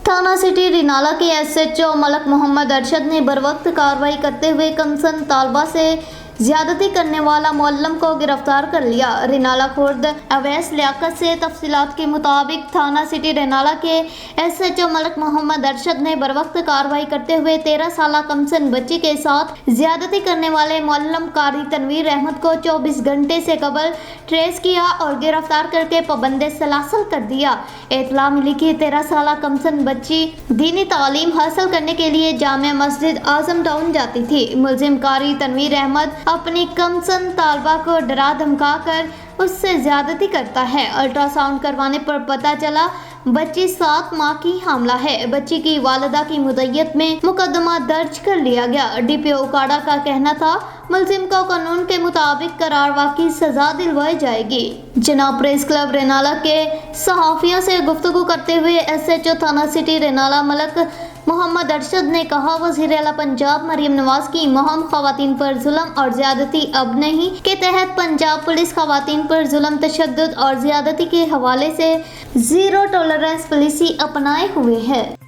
थाना सिटी रिनाला के SHO मलक मोहम्मद अरशद ने बरवक्त कार्रवाई करते हुए कंसन तालबा से ज्यादती करने वाला मुअल्लम को गिरफ्तार कर लिया। रिनाला खुर्द अवैस लियाकत से तफसीलात के मुताबिक थाना सिटी रिनाला के SHO मलक मोहम्मद अरशद ने बरवक्त कार्रवाई करते हुए 13 साल कमसन बच्ची के साथ ज्यादती करने वाले मुअल्लम कारी तनवीर अहमद को 24 घंटे से कबल ट्रेस किया और गिरफ्तार करके पाबंदे सलासल कर दिया। इत्तला मिली कि 13 साल कमसन बच्ची दीनी तालीम हासिल करने के लिए जामिया मस्जिद आजम टाउन जाती थी। मुलजिम कारी तनवीर अहमद अपनी कमसन तालबा को डरा धमका कर उससे ज्यादती करता है। अल्ट्रासाउंड करवाने पर पता चला बच्ची 7 माह की हामला है। बच्ची की वालिदा की मुद्दत में मुकदमा दर्ज कर लिया गया। DPO उकाड़ा का कहना था मुलजिम को कानून के मुताबिक करारवा की सजा दिलवाई जाएगी। जनाब प्रेस क्लब रेनाला के सहाफियों से गुफ्तगू करते हुए SHO थाना सिटी रेनाला मलक मोहम्मद अरशद ने कहा, वज़ीर आला पंजाब मरियम नवाज की मुहिम खवातीन पर जुल्म और ज्यादती अब नहीं के तहत पंजाब पुलिस खवातीन पर जुल्म, तशद्दुद और ज्यादती के हवाले से जीरो टॉलरेंस पॉलिसी अपनाए हुए है।